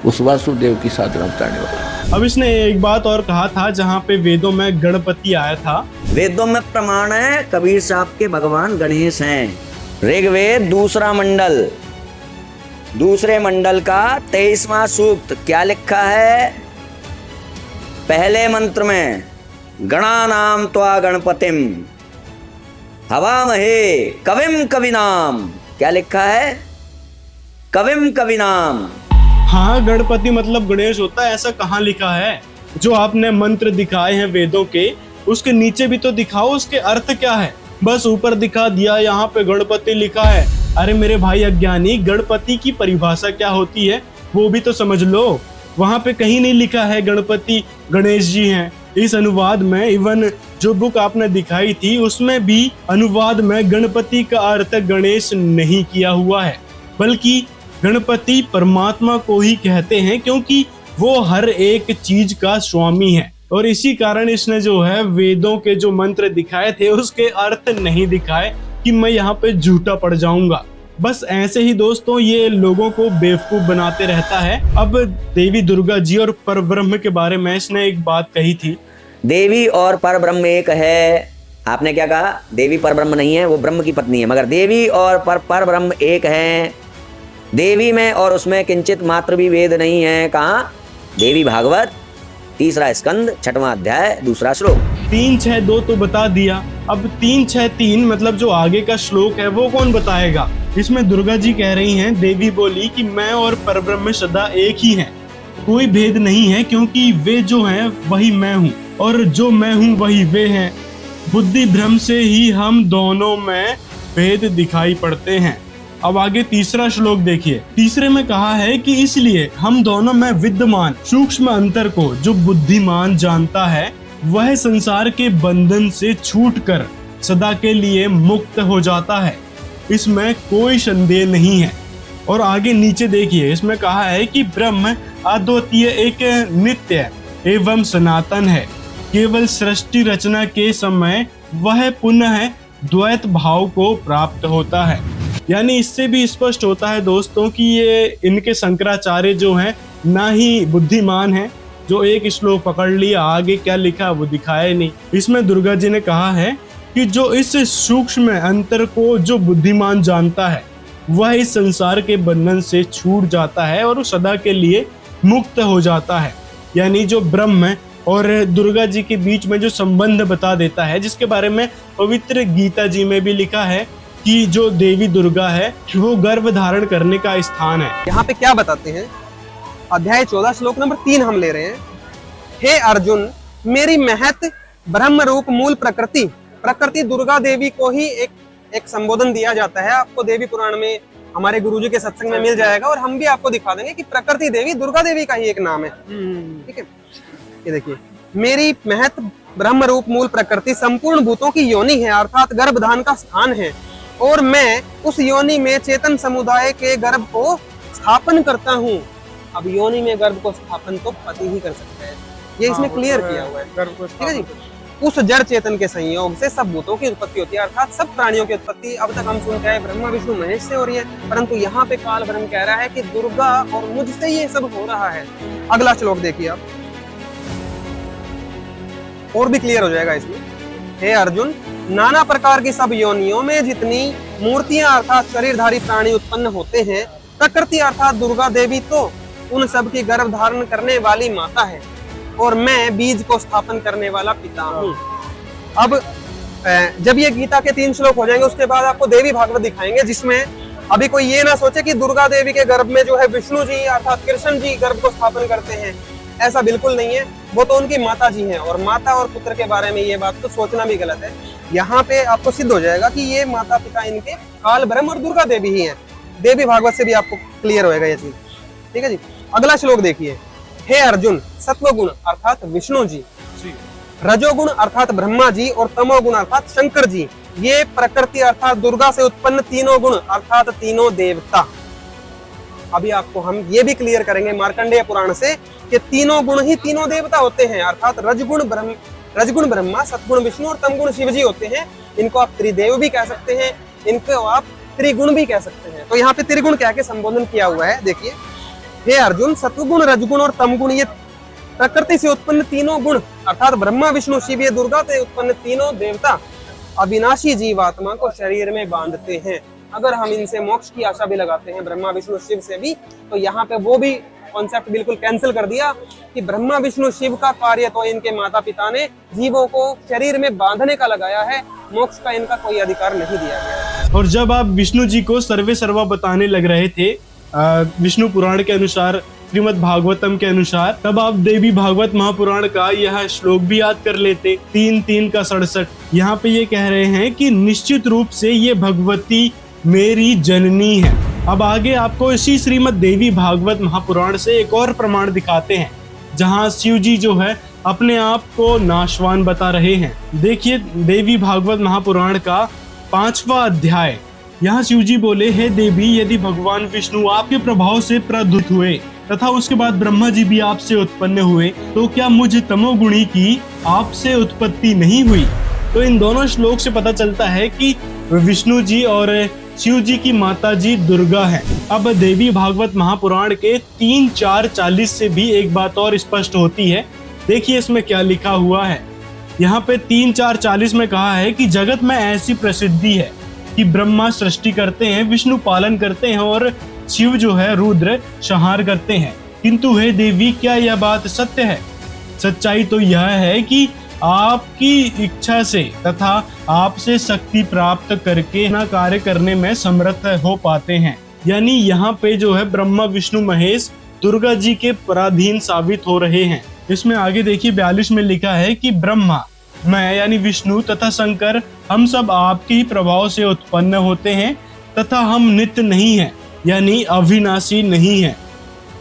उस वासुदेव की साधना बताने वाला। अब इसने एक बात और कहा था जहाँ पे वेदों में गणपति आया था। वेदों में प्रमाण है कबीर साहब के भगवान गणेश हैं। ऋग्वेद दूसरे मंडल का 23वां सूक्त क्या लिखा है? पहले मंत्र में गणानाम त्वा गणपतिम हवामहे कविम कविनाम, क्या लिखा है? कविम कविनाम। हाँ, गणपति मतलब गणेश होता है, ऐसा कहाँ लिखा है? जो आपने मंत्र दिखाए हैं वेदों के, उसके नीचे भी तो दिखाओ उसके अर्थ क्या है। बस ऊपर दिखा दिया यहाँ पे गणपति लिखा है। अरे मेरे भाई अज्ञानी, गणपति की परिभाषा क्या होती है वो भी तो समझ लो। वहां पे कहीं नहीं लिखा है गणपति गणेश जी हैं। इस अनुवाद में इवन जो बुक आपने दिखाई थी उसमें भी अनुवाद में गणपति का अर्थ गणेश नहीं किया हुआ है, बल्कि गणपति परमात्मा को ही कहते हैं, क्योंकि वो हर एक चीज का स्वामी है। और इसी कारण इसने जो है वेदों के जो मंत्र दिखाए थे उसके अर्थ नहीं दिखाए कि मैं यहाँ पे झूठा पड़ जाऊंगा। बस ऐसे ही दोस्तों ये लोगों को बेवकूफ बनाते रहता है। अब देवी दुर्गा जी और परब्रह्म के बारे में इसने एक बात कही थी, देवी और परब्रह्म एक है। आपने क्या कहा? देवी परब्रह्म नहीं है, वो ब्रह्म की पत्नी है, मगर देवी और परब्रह्म एक है। देवी में और उसमें किंचित मात्र भी वेद नहीं है। कहाँ? देवी भागवत 3रा स्कंद 6वां अध्याय 2रा श्लोक। 3-6-2 तो बता दिया। अब 3-6-3 मतलब जो आगे का श्लोक है वो कौन बताएगा? इसमें दुर्गा जी कह रही हैं, देवी बोली कि मैं और परब्रह्म सदा एक ही हैं, कोई भेद नहीं है, क्योंकि वे जो हैं वही मैं हूँ और जो मैं हूँ वही वे हैं। बुद्धि भ्रम से ही हम दोनों में भेद दिखाई पड़ते हैं। अब आगे 3रा श्लोक देखिए। 3रे में कहा है कि इसलिए हम दोनों में विद्यमान सूक्ष्म अंतर को जो बुद्धिमान जानता है वह संसार के बंधन से छूटकर सदा के लिए मुक्त हो जाता है, इसमें कोई संदेह नहीं है। और आगे नीचे देखिए, इसमें कहा है कि ब्रह्म अद्वितीय एक नित्य एवं सनातन है। केवल सृष्टि रचना के समय वह पुनः द्वैत भाव को प्राप्त होता है। यानी इससे भी स्पष्ट होता है दोस्तों कि ये इनके शंकराचार्य जो हैं ना ही बुद्धिमान हैं, जो एक श्लोक पकड़ लिया, आगे क्या लिखा वो दिखाया नहीं। इसमें दुर्गा जी ने कहा है कि जो इस सूक्ष्म अंतर को जो बुद्धिमान जानता है वह इस संसार के बंधन से छूट जाता है और सदा के लिए मुक्त हो जाता है। यानी जो ब्रह्म और दुर्गा जी के बीच में जो संबंध बता देता है, जिसके बारे में पवित्र गीता जी में भी लिखा है कि जो देवी दुर्गा है वो गर्भ धारण करने का स्थान है। यहाँ पे क्या बताते हैं? अध्याय 14 श्लोक नंबर 3 हम ले रहे हैं। हे अर्जुन, मेरी महत ब्रह्म रूप मूल प्रकृति दुर्गा देवी को ही एक संबोधन दिया जाता है। आपको देवी पुराण में हमारे गुरुजी के सत्संग में मिल जाएगा और हम भी आपको दिखा देंगे कि प्रकृति देवी दुर्गा देवी का ही एक नाम है। ठीक है, ये देखिए, मेरी महत ब्रह्म रूप मूल प्रकृति संपूर्ण भूतों की योनि है, अर्थात गर्भधान का स्थान है, और मैं उस योनि में चेतन समुदाय के गर्भ को स्थापन करता हूँ। अब योनि में गर्भ को स्थापन तो पति ही कर सकता है, ये इसमें क्लियर किया हुआ है। ठीक है जी। उस जड़ चेतन के संयोग से सब भूतों की उत्पत्ति होती है, अर्थात सब प्राणियों की उत्पत्ति अब तक हम सुनते आए ब्रह्मा विष्णु महेश से हो रही है, परंतु यहाँ पे काल ब्रह्म कह रहा है कि दुर्गा और मुझसे ये सब हो रहा है। अगला श्लोक देखिए आप, और भी क्लियर हो जाएगा इसमें। हे अर्जुन, नाना प्रकार की सब योनियों में जितनी मूर्तियां अर्थात शरीरधारी प्राणी उत्पन्न होते हैं, प्रकृति अर्थात दुर्गा देवी तो उन सब की गर्भ धारण करने वाली माता है और मैं बीज को स्थापन करने वाला पिता हूँ। अब जब ये गीता के 3 श्लोक हो जाएंगे उसके बाद आपको देवी भागवत दिखाएंगे, जिसमें अभी कोई ये ना सोचे कि दुर्गा देवी के गर्भ में जो है विष्णु जी अर्थात कृष्ण जी गर्भ को स्थापन करते हैं, ऐसा बिल्कुल नहीं है। वो तो उनकी माता जी हैं और माता और पुत्र के बारे में ये बात तो सोचना भी गलत है। यहाँ पे आपको सिद्ध हो जाएगा कि ये माता पिता इनके काल ब्रह्म और दुर्गा देवी ही हैं। देवी भागवत से भी आपको क्लियर होएगा ये चीज, ठीक है जी। अगला श्लोक देखिए, हे अर्जुन, सत्वगुण अर्थात विष्णु जी, रजोगुण अर्थात ब्रह्मा जी और तमोगुण अर्थात शंकर जी, ये प्रकृति अर्थात दुर्गा से उत्पन्न तीनों गुण अर्थात तीनों देवता। अभी आपको हम ये भी क्लियर करेंगे मार्कंडेय पुराण से कि तीनों गुण ही तीनों देवता होते हैं, अर्थात रजगुण ब्रह्मा, सत्गुण विष्णु और तमगुण शिव जी होते हैं। इनको आप त्रिदेव भी कह सकते हैं, इनको आप त्रिगुण भी कह सकते हैं। तो यहाँ पे त्रिगुण कह के संबोधन किया हुआ है। देखिए, हे अर्जुन, सत्वगुण, रजगुण और तमगुण ये प्रकृति से उत्पन्न तीनों गुण अर्थात ब्रह्मा विष्णु शिव ये दुर्गा से उत्पन्न तीनों देवता अविनाशी जीवात्मा को शरीर में बांधते हैं। अगर हम इनसे मोक्ष की आशा भी लगाते हैं ब्रह्मा विष्णु शिव से भी, तो यहाँ पे वो भी कॉन्सेप्ट बिल्कुल कैंसिल कर दिया कि ब्रह्मा विष्णु शिव का कार्य तो इनके माता पिता ने जीवों को शरीर में बांधने का लगाया है, मोक्ष का इनका कोई अधिकार नहीं दिया गया। और जब आप विष्णु जी को सर्वे सर्वा बताने लग रहे थे विष्णु पुराण के अनुसार, श्रीमद् भागवतम के अनुसार, तब आप देवी भागवत महापुराण का यह श्लोक भी याद कर लेते, 3:3 का 67। यहाँ पे ये कह रहे हैं कि निश्चित रूप से ये भगवती मेरी जननी है। अब आगे आपको इसी श्रीमद् देवी भागवत महापुराण से एक और प्रमाण दिखाते हैं, जहाँ शिव जी जो है अपने आप को नाशवान बता रहे हैं। देखिए देवी भागवत महापुराण का 5वां अध्याय। यहाँ शिव जी बोले, हे देवी, यदि भगवान विष्णु आपके प्रभाव से प्रद्युत हुए तथा उसके बाद ब्रह्मा जी भी आपसे उत्पन्न हुए, तो क्या मुझ तमोगुणी की आपसे उत्पत्ति नहीं हुई? तो इन दोनों श्लोक से पता चलता है कि विष्णु जी और शिव जी की माता जी दुर्गा है। अब देवी भागवत महापुराण के 3:4-40 से भी एक बात और स्पष्ट होती है। देखिए इसमें क्या लिखा हुआ है। यहाँ पे 3:4-40 में कहा है कि जगत में ऐसी प्रसिद्धि है कि ब्रह्मा सृष्टि करते हैं, विष्णु पालन करते हैं और शिव जो है रुद्र संहार करते हैं। किंतु हे देवी, क्या यह बात सत्य है? सच्चाई तो यह है कि आपकी इच्छा से तथा आपसे शक्ति प्राप्त करके ना कार्य करने में समर्थ हो पाते हैं। यानी यहाँ पे जो है ब्रह्मा विष्णु महेश दुर्गा जी के पराधीन साबित हो रहे हैं। इसमें आगे देखिए 42 में लिखा है कि ब्रह्मा, मैं यानी विष्णु तथा शंकर, हम सब आपके ही प्रभाव से उत्पन्न होते हैं तथा हम नित्य नहीं हैं, यानी अविनाशी नहीं है।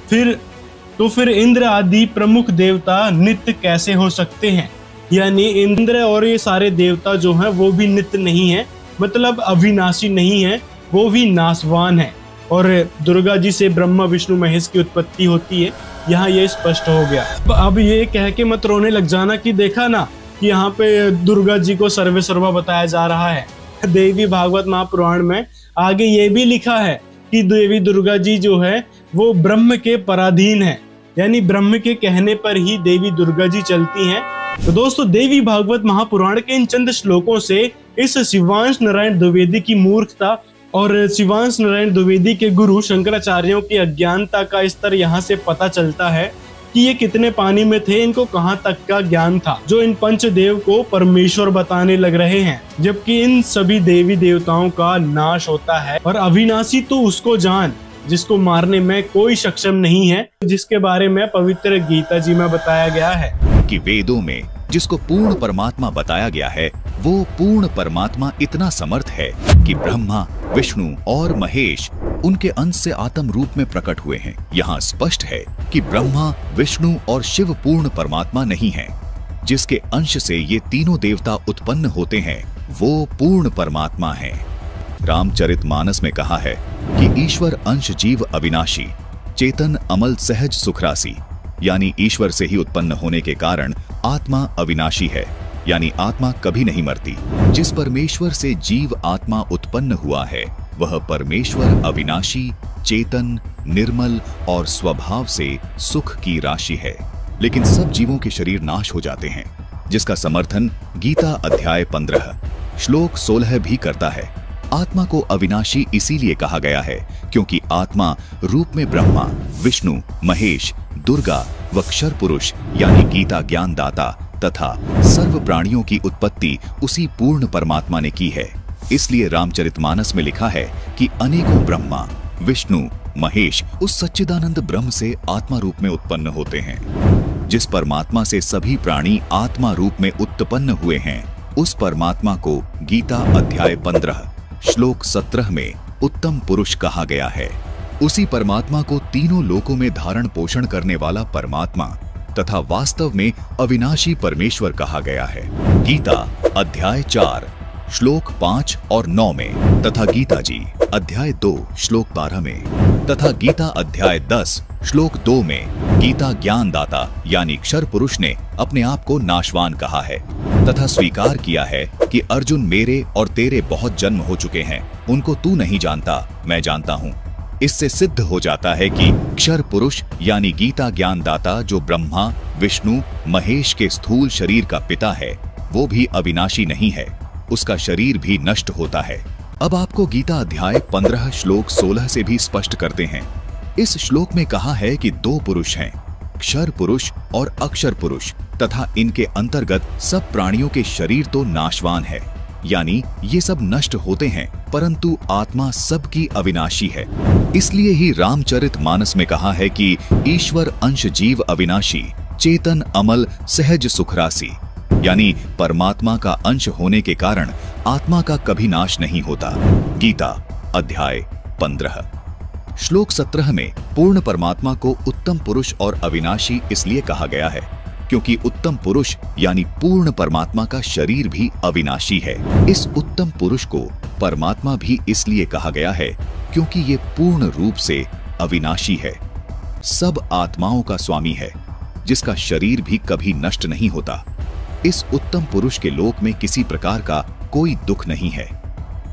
फिर इंद्र आदि प्रमुख देवता नित्य कैसे हो सकते हैं? यानी इंद्र और ये सारे देवता जो हैं वो भी नित्य नहीं है, मतलब अविनाशी नहीं है, वो भी नाशवान है। और दुर्गा जी से ब्रह्मा विष्णु महेश की उत्पत्ति होती है, यहाँ ये स्पष्ट हो गया। अब ये कह के मत रोने लग जाना कि देखा ना कि यहाँ पे दुर्गा जी को सर्वे सर्वा बताया जा रहा है। देवी भागवत महापुराण में आगे ये भी लिखा है कि देवी दुर्गा जी जो है वो ब्रह्म के पराधीन है, यानी ब्रह्म के कहने पर ही देवी दुर्गा जी चलती हैं। तो दोस्तों, देवी भागवत महापुराण के इन चंद श्लोकों से इस शिवांश नारायण द्विवेदी की मूर्खता और शिवांश नारायण द्विवेदी के गुरु शंकराचार्यों की अज्ञानता का स्तर यहाँ से पता चलता है कि ये कितने पानी में थे, इनको कहाँ तक का ज्ञान था जो इन पंचदेव को परमेश्वर बताने लग रहे हैं, जबकि इन सभी देवी देवताओं का नाश होता है। और अविनाशी तो उसको जान जिसको मारने में कोई सक्षम नहीं है, जिसके बारे में पवित्र गीता जी में बताया गया है कि वेदों में जिसको पूर्ण परमात्मा बताया गया है, वो पूर्ण परमात्मा इतना समर्थ है कि ब्रह्मा, विष्णु और महेश उनके अंश से आत्म रूप में प्रकट हुए हैं। यहाँ स्पष्ट है कि ब्रह्मा, विष्णु और शिव पूर्ण परमात्मा नहीं है। जिसके अंश से ये तीनों देवता उत्पन्न होते हैं वो पूर्ण परमात्मा है। रामचरितमानस में कहा है कि ईश्वर अंश जीव अविनाशी, चेतन अमल सहज सुखरासी, यानी ईश्वर से ही उत्पन्न होने के कारण आत्मा अविनाशी है। यानी आत्मा कभी नहीं मरती। जिस परमेश्वर से जीव आत्मा उत्पन्न हुआ है वह परमेश्वर अविनाशी, चेतन, निर्मल और स्वभाव से सुख की राशि है। लेकिन सब जीवों के शरीर नाश हो जाते हैं, जिसका समर्थन गीता अध्याय 15 श्लोक 16 भी करता है। आत्मा को अविनाशी इसीलिए कहा गया है क्योंकि आत्मा रूप में ब्रह्मा, विष्णु, महेश, दुर्गा व क्षर पुरुष यानी गीता ज्ञान दाता तथा सर्व प्राणियों की उत्पत्ति उसी पूर्ण परमात्मा ने की है। इसलिए रामचरितमानस में लिखा है कि अनेकों ब्रह्मा, विष्णु, महेश उस सच्चिदानंद ब्रह्म से आत्मा रूप में उत्पन्न होते हैं। जिस परमात्मा से सभी प्राणी आत्मा रूप में उत्पन्न हुए हैं, उस परमात्मा को गीता अध्याय 15 श्लोक 17 में उत्तम पुरुष कहा गया है। उसी परमात्मा को तीनों लोकों में धारण पोषण करने वाला परमात्मा तथा वास्तव में अविनाशी परमेश्वर कहा गया है। गीता अध्याय 4 श्लोक 5 और 9 में तथा गीता जी अध्याय 2 श्लोक 12 में तथा गीता अध्याय 10 श्लोक 2 में गीता ज्ञान दाता यानी क्षर पुरुष ने अपने आप को नाशवान कहा है तथा स्वीकार किया है कि अर्जुन मेरे और तेरे बहुत जन्म हो चुके हैं, उनको तू नहीं जानता, मैं जानता हूँ। इससे सिद्ध हो जाता है कि क्षर पुरुष यानी गीता ज्ञान दाता जो ब्रह्मा, विष्णु, महेश के स्थूल शरीर का पिता है, वो भी अविनाशी नहीं है, उसका शरीर भी नष्ट होता है। अब आपको गीता अध्याय 15 श्लोक 16 से भी स्पष्ट करते हैं। इस श्लोक में कहा है कि दो पुरुष हैं, क्षर पुरुष और अक्षर पुरुष, तथा इनके अंतर्गत सब प्राणियों के शरीर तो नाशवान है, यानी ये सब नष्ट होते हैं, परंतु आत्मा सबकी अविनाशी है। इसलिए ही रामचरितमानस में कहा है कि ईश्वर अंश जीव अविनाशी, चेतन अमल सहज सुखरासी, यानी परमात्मा का अंश होने के कारण आत्मा का कभी नाश नहीं होता। गीता अध्याय 15 श्लोक 17 में पूर्ण परमात्मा को उत्तम पुरुष और अविनाशी इसलिए कहा गया है क्योंकि उत्तम पुरुष यानी पूर्ण परमात्मा का शरीर भी अविनाशी है। इस उत्तम पुरुष को परमात्मा भी इसलिए कहा गया है क्योंकि ये पूर्ण रूप से अविनाशी है, सब आत्माओं का स्वामी है, जिसका शरीर भी कभी नष्ट नहीं होता। इस उत्तम पुरुष के लोक में किसी प्रकार का कोई दुख नहीं है,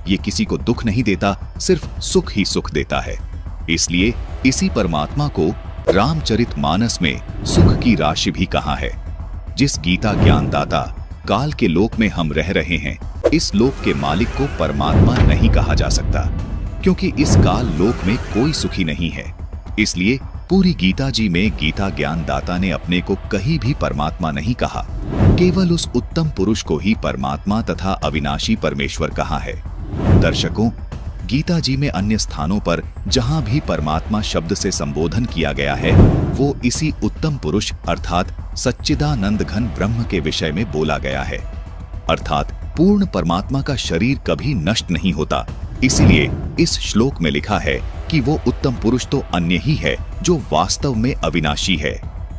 ये किसी को दुख नहीं देता, सिर्फ सुख ही सुख देता है। इसलिए इसी परमात्मा को रामचरितमानस में सुख की राशि भी कहा है। जिस गीता ज्ञानदाता काल के लोक में हम रह रहे हैं, इस लोक के मालिक को परमात्मा नहीं कहा जा सकता क्योंकि इस काल लोक में कोई सुखी नहीं है। इसलिए पूरी गीता जी में गीता ज्ञानदाता ने अपने को कहीं भी परमात्मा नहीं कहा, केवल उस उत्तम पुरुष को ही परमात्मा तथा अविनाशी परमेश्वर कहा है। दर्शकों, गीता जी में अन्य स्थानों पर जहां भी परमात्मा शब्द से संबोधन किया गया है, वो इसी उत्तम पुरुष अर्थात सच्चिदानंद घन ब्रह्म के विषय में बोला गया है। अर्थात पूर्ण परमात्मा का शरीर कभी नष्ट नहीं होता। इसीलिए इस श्लोक में लिखा है कि वो उत्तम पुरुष तो अन्य ही है जो वास्तव में अविनाशी है,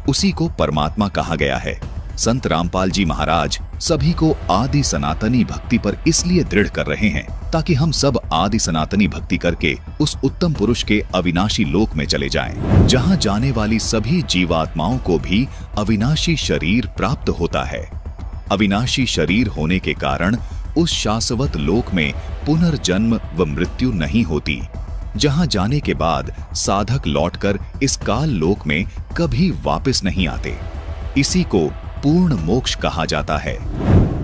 उसी को परमात्मा कहा गया है। संत रामपाल जी महाराज सभी को आदि सनातनी भक्ति पर इसलिए दृढ़ कर रहे हैं ताकि हम सब आदि सनातनी भक्ति करके उस उत्तम पुरुष के अविनाशी लोक में चले जाएं, जहां जाने वाली सभी जीवात्माओं को भी अविनाशी शरीर प्राप्त होता है। अविनाशी शरीर होने के कारण उस शाश्वत लोक में पुनर्जन्म व मृत्यु नहीं होती, जहां जाने के बाद साधक लौटकर इस काल लोक में कभी वापस नहीं आते। इसी को पूर्ण मोक्ष कहा जाता है।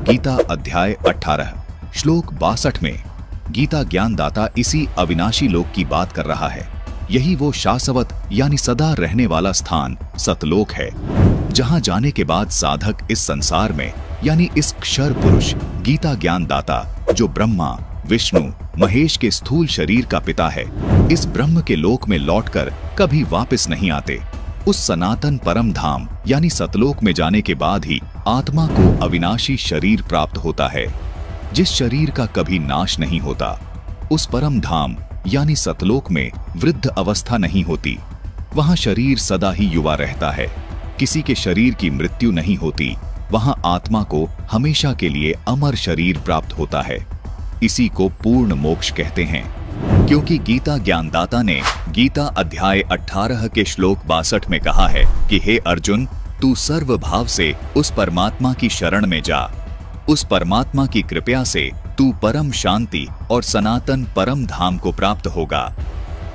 गीता अध्याय 18 श्लोक 62 में गीता ज्ञानदाता इसी अविनाशी लोक की बात कर रहा है। यही वो शाश्वत यानी सदा रहने वाला स्थान सतलोक है, जहां जाने के बाद साधक इस संसार में यानी इस क्षर पुरुष गीता ज्ञानदाता जो ब्रह्मा, विष्णु, महेश के स्थूल शरीर का पिता है, इस ब्रह्म के लोक में लौटकर कभी वापस नहीं आते। उस सनातन परम धाम यानी सतलोक में जाने के बाद ही आत्मा को अविनाशी शरीर प्राप्त होता है, जिस शरीर का कभी नाश नहीं होता। उस परम धाम यानी सतलोक में वृद्ध अवस्था नहीं होती, वहां शरीर सदा ही युवा रहता है, किसी के शरीर की मृत्यु नहीं होती, वहां आत्मा को हमेशा के लिए अमर शरीर प्राप्त होता है। इसी को पूर्ण मोक्ष कहते हैं। क्योंकि गीता ज्ञानदाता ने गीता अध्याय 18 के श्लोक 62 में कहा है कि हे अर्जुन, तू सर्व भाव से उस परमात्मा की शरण में जा, उस परमात्मा की कृपा से तू परम शांति और सनातन परम धाम को प्राप्त होगा।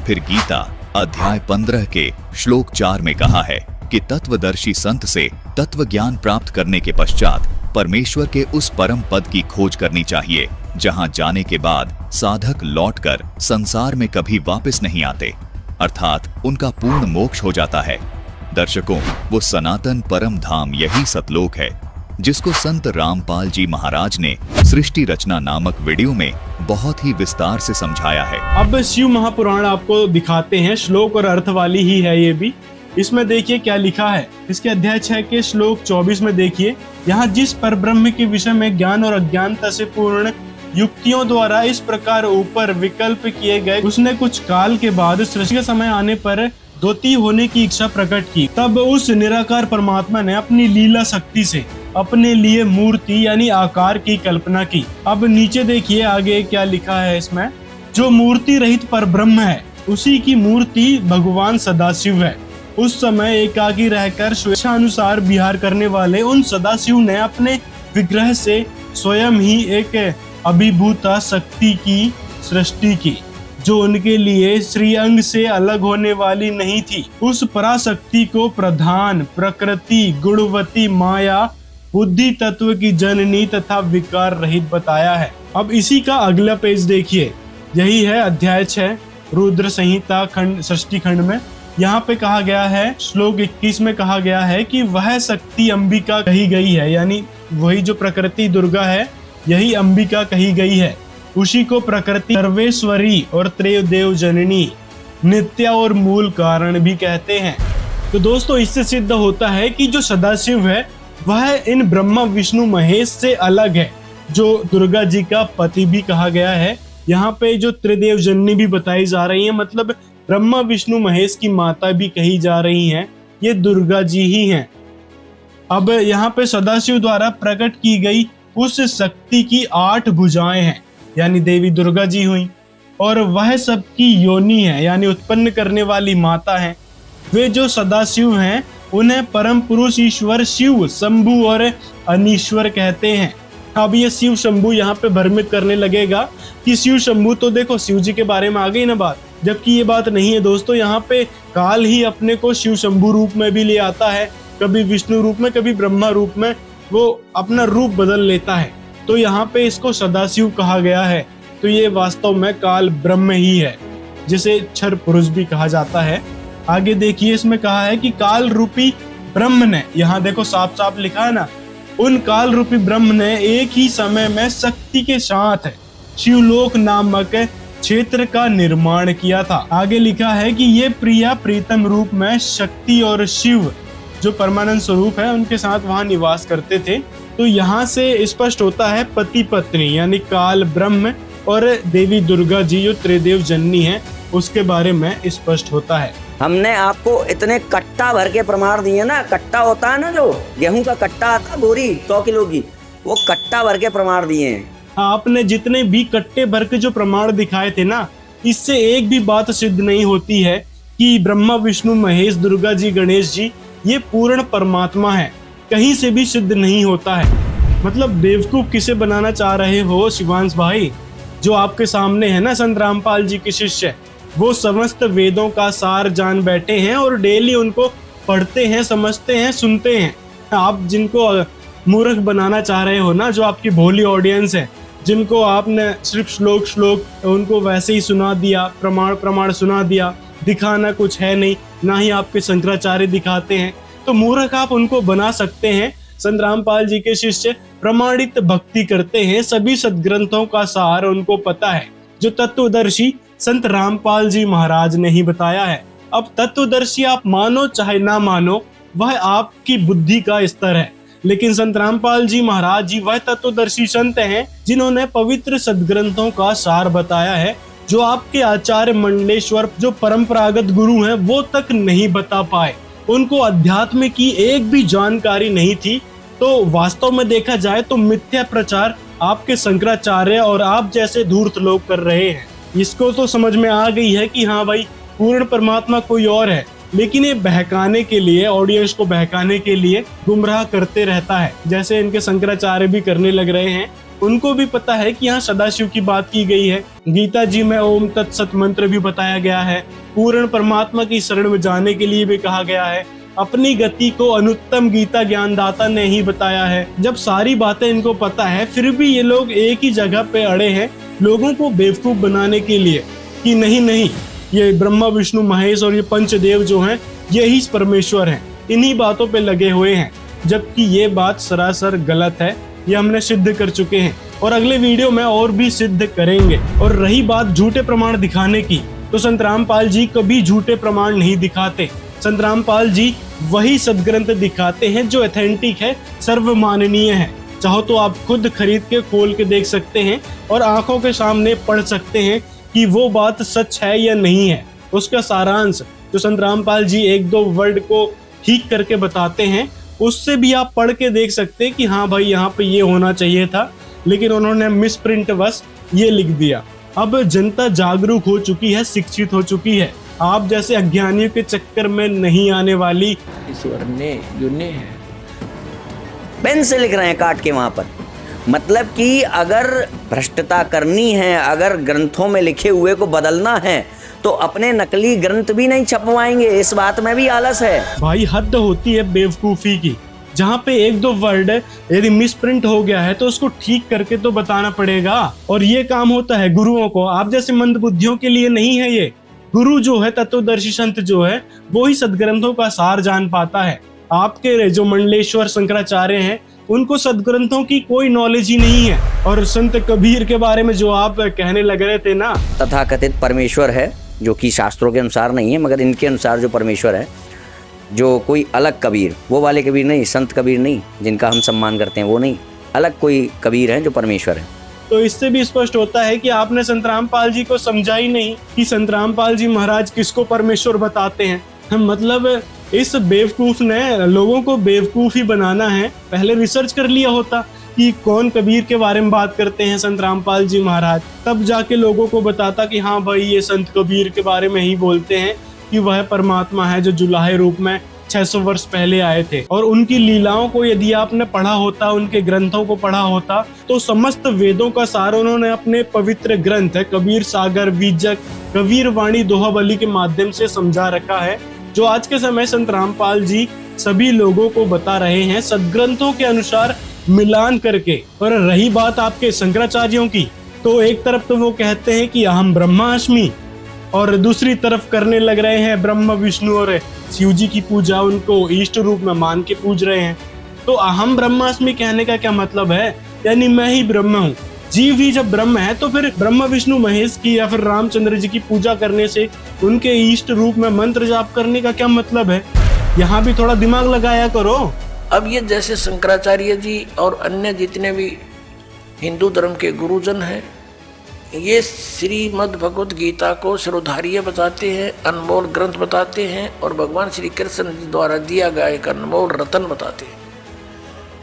फिर गीता अध्याय 15 के श्लोक 4 में कहा है कि तत्वदर्शी संत से तत्व ज्ञान प्राप्त करने के पश्चात परमेश्वर के उस परम पद की खोज करनी चाहिए, जहां जाने के बाद साधक लौटकर संसार में कभी वापस नहीं आते, अर्थात उनका पूर्ण मोक्ष हो जाता है। दर्शकों, वो सनातन परम धाम यही सतलोक है, जिसको संत रामपाल जी महाराज ने सृष्टि रचना नामक वीडियो में बहुत ही विस्तार से समझाया है। अब शिव महापुराण आपको दिखाते हैं, श्लोक और अर्थ वाली ही है ये भी। इसमें देखिए क्या लिखा है। इसके अध्याय 6 के श्लोक 24 में देखिए, यहाँ जिस परब्रह्म के विषय में ज्ञान और अज्ञानता से पूर्ण युक्तियों द्वारा इस प्रकार ऊपर विकल्प किए गए, उसने कुछ काल के बाद सृष्टि का समय आने पर द्वितीय होने की इच्छा प्रकट की। तब उस निराकार परमात्मा ने अपनी लीला शक्ति से अपने लिए मूर्ति यानी आकार की कल्पना की। अब नीचे देखिए आगे क्या लिखा है इसमें, जो मूर्ति रहित परब्रह्म है उसी की मूर्ति भगवान सदाशिव है। उस समय एकाकी रहकर स्वेच्छानुसार विहार करने वाले उन सदाशिव ने अपने विग्रह से स्वयं ही एक अभिभूता शक्ति की सृष्टि की, जो उनके लिए श्रीअंग से अलग होने वाली नहीं थी। उस पराशक्ति को प्रधान, प्रकृति, गुणवती, माया, बुद्धि तत्व की जननी तथा विकार रहित बताया है। अब इसी का अगला पेज देखिए, यही है अध्याय 6 रुद्र संहिता खंड सृष्टि खंड में। यहाँ पे कहा गया है, श्लोक 21 में कहा गया है कि वह शक्ति अंबिका कही गई है, यानी वही जो प्रकृति दुर्गा है यही अंबिका कही गई है। उसी को प्रकृति सर्वेश्वरी और त्रयोदेव जननी, नित्या और मूल कारण भी कहते हैं। तो दोस्तों, इससे सिद्ध होता है कि जो सदाशिव है वह इन ब्रह्मा विष्णु महेश से अलग है, जो दुर्गा जी का पति भी कहा गया है। यहाँ पे जो त्रिदेव जननी भी बताई जा रही है, मतलब ब्रह्मा विष्णु महेश की माता भी कही जा रही हैं, ये दुर्गा जी ही हैं। अब यहाँ पे सदाशिव द्वारा प्रकट की गई उस शक्ति की 8 भुजाएं हैं, यानी देवी दुर्गा जी हुई, और वह सबकी योनि है, यानी उत्पन्न करने वाली माता है। वे जो सदाशिव हैं उन्हें परम पुरुष ईश्वर शिव, शंभु और अनीश्वर कहते हैं। अब ये शिव शंभु यहाँ पे भ्रमित करने लगेगा कि शिव शंभु, तो देखो शिव जी के बारे में आ गई ना बात, जबकि ये बात नहीं है दोस्तों। यहाँ पे काल ही अपने को शिव शंभु रूप में भी ले आता है, कभी विष्णु रूप में, कभी ब्रह्मा रूप में, वो अपना रूप बदल लेता है। तो यहाँ पे इसको सदाशिव कहा गया है। तो ये वास्तव में काल ब्रह्म ही है, जिसे क्षर पुरुष भी कहा जाता है। आगे देखिए, इसमें कहा है कि काल रूपी ब्रह्म ने, यहाँ देखो साफ साफ लिखा है ना, उन काल रूपी ब्रह्म ने एक ही समय में शक्ति के साथ शिवलोक नामक क्षेत्र का निर्माण किया था। आगे लिखा है कि ये प्रिया प्रीतम रूप में शक्ति और शिव जो परमानंद स्वरूप है उनके साथ वहां निवास करते थे। तो यहाँ से स्पष्ट होता है पति पत्नी यानी काल ब्रह्म और देवी दुर्गा जी जो त्रिदेव जननी है उसके बारे में स्पष्ट होता है। हमने आपको इतने कट्टा भर के प्रमाण दिए ना, कट्टा होता है ना जो गेहूं का कट्टा आता बोरी 100 किलो की, वो कट्टा भर के प्रमाण दिए हैं। आपने जितने भी कट्टे भर के जो प्रमाण दिखाए थे ना, इससे एक भी बात सिद्ध नहीं होती है कि ब्रह्मा विष्णु महेश दुर्गा जी गणेश जी ये पूर्ण परमात्मा है, कहीं से भी सिद्ध नहीं होता है। मतलब बेवकूफ किसे बनाना चाह रहे हो शिवांश भाई? जो आपके सामने है ना संत रामपाल जी के शिष्य, वो समस्त वेदों का सार जान बैठे हैं और डेली उनको पढ़ते हैं, समझते हैं, सुनते हैं। आप जिनको मूर्ख बनाना चाह रहे हो ना, जो आपकी भोली ऑडियंस है, जिनको आपने सिर्फ श्लोक उनको वैसे ही सुना दिया, प्रमाण सुना दिया, दिखाना कुछ है नहीं, ना ही आपके शंकराचार्य दिखाते हैं, तो मूर्ख आप उनको बना सकते हैं। संत रामपाल जी के शिष्य प्रमाणित भक्ति करते हैं, सभी सदग्रंथों का सार उनको पता है, जो तत्वदर्शी संत रामपाल जी महाराज ने ही बताया है। अब तत्वदर्शी आप मानो चाहे ना मानो, वह आपकी बुद्धि का स्तर है, लेकिन संत रामपाल जी महाराज जी वह तत्वदर्शी संत हैं जिन्होंने पवित्र सदग्रंथों का सार बताया है, जो आपके आचार्य मंडलेश्वर जो परंपरागत गुरु हैं वो तक नहीं बता पाए। उनको अध्यात्म की एक भी जानकारी नहीं थी। तो वास्तव में देखा जाए तो मिथ्या प्रचार आपके शंकराचार्य और आप जैसे धूर्त लोग कर रहे हैं। इसको तो समझ में आ गई है कि हाँ भाई पूर्ण परमात्मा कोई और है, लेकिन ये बहकाने के लिए, ऑडियंस को बहकाने के लिए गुमराह करते रहता है, जैसे इनके शंकराचार्य भी करने लग रहे हैं। उनको भी पता है कि यहाँ सदाशिव की बात की गई है, गीता जी में ओम तत्सत मंत्र भी बताया गया है, पूर्ण परमात्मा की शरण में जाने के लिए भी कहा गया है, अपनी गति को अनुत्तम गीता ज्ञानदाता ने ही बताया है। जब सारी बातें इनको पता है, फिर भी ये लोग एक ही जगह पे अड़े हैं लोगों को बेवकूफ बनाने के लिए कि नहीं नहीं, ये ब्रह्मा विष्णु महेश और ये पंचदेव जो हैं यही परमेश्वर हैं, इन्हीं बातों पे लगे हुए हैं, जबकि ये बात सरासर गलत है। ये हमने सिद्ध कर चुके हैं और अगले वीडियो में और भी सिद्ध करेंगे। और रही बात झूठे प्रमाण दिखाने की, तो संत रामपाल जी कभी झूठे प्रमाण नहीं दिखाते। संत रामपाल जी वही सदग्रंथ दिखाते हैं जो ऑथेंटिक है, सर्वमाननीय है। चाहो तो आप खुद खरीद के खोल के देख सकते हैं और आंखों के सामने पढ़ सकते हैं कि वो बात सच है या नहीं है। उसका सारांश जो संत रामपाल जी एक दो वर्ड को ठीक करके बताते हैं, उससे भी आप पढ़ के देख सकते हैं कि हाँ भाई यहाँ पे ये होना चाहिए था, लेकिन उन्होंने मिसप्रिंट बस ये लिख दिया। अब जनता जागरूक हो चुकी है, शिक्षित हो चुकी है, आप जैसे अज्ञानियों के चक्कर में नहीं आने वाली। ईश्वर ने जो ने है, पेन से लिख रहे हैं काट के वहां पर। मतलब कि अगर भ्रष्टता करनी है, अगर ग्रंथों में लिखे हुए को बदलना है, तो अपने नकली ग्रंथ भी नहीं छपवाएंगे। इस बात में भी आलस है भाई, हद होती है बेवकूफी की। जहाँ पे एक दो वर्ड यदि मिसप्रिंट हो गया है तो उसको ठीक करके तो बताना पड़ेगा। और ये काम होता है गुरुओं को, आप जैसे मंदबुद्धियों के लिए नहीं है। ये गुरु जो है, तत्वदर्शी संत जो है, वो ही सदग्रंथों का सार जान पाता है। आपके जो मंडलेश्वर शंकराचार्य हैं, उनको सदग्रंथों की कोई नॉलेज ही नहीं है। और संत कबीर के बारे में जो आप कहने लग रहे थे ना, तथाकथित परमेश्वर है जो कि शास्त्रों के अनुसार नहीं है, मगर इनके अनुसार जो परमेश्वर है, जो कोई अलग कबीर, वो वाले कबीर नहीं, संत कबीर नहीं जिनका हम सम्मान करते हैं, वो नहीं, अलग कोई कबीर है जो परमेश्वर है। तो इससे भी स्पष्ट होता है कि आपने संत रामपाल जी को समझा ही नहीं कि संत रामपाल जी महाराज किसको परमेश्वर बताते हैं। मतलब इस बेवकूफ ने लोगों को बेवकूफ ही बनाना है। पहले रिसर्च कर लिया होता कि कौन कबीर के बारे में बात करते हैं संत रामपाल जी महाराज, तब जाके लोगों को बताता कि हाँ भाई ये संत कबीर के बारे में ही बोलते हैं कि वह परमात्मा है जो जुलाहे रूप में 600 वर्ष पहले आए थे। और उनकी लीलाओं को यदि आपने पढ़ा होता, उनके ग्रंथों को पढ़ा होता, तो समस्त वेदों का सार उन्होंने अपने पवित्र ग्रंथ कबीर सागर, बीजक, कबीर वाणी, दोहाबली के माध्यम से समझा रखा है, जो आज के समय संत रामपाल जी सभी लोगों को बता रहे हैं सदग्रंथों के अनुसार मिलान करके। और रही बात आपके शंकराचार्यों की, तो एक तरफ तो वो कहते हैं कि अहम ब्रह्मास्मि, और दूसरी तरफ करने लग रहे हैं ब्रह्मा विष्णु और शिव जी की पूजा, उनको इष्ट रूप में मान के पूज रहे हैं। तो अहम ब्रह्मास्मि कहने का क्या मतलब है? यानी मैं ही ब्रह्म हूँ। जीव ही जब ब्रह्म है तो फिर ब्रह्मा विष्णु महेश की या फिर रामचंद्र जी की पूजा करने से, उनके इष्ट रूप में मंत्र जाप करने का क्या मतलब है? यहाँ भी थोड़ा दिमाग लगाया करो। अब ये जैसे शंकराचार्य जी और अन्य जितने भी हिंदू धर्म के गुरुजन हैं, ये श्रीमद् भगवत गीता को शिरोधार्य बताते हैं, अनमोल ग्रंथ बताते हैं, और भगवान श्री कृष्ण जी द्वारा दिया गया एक अनमोल रतन बताते हैं।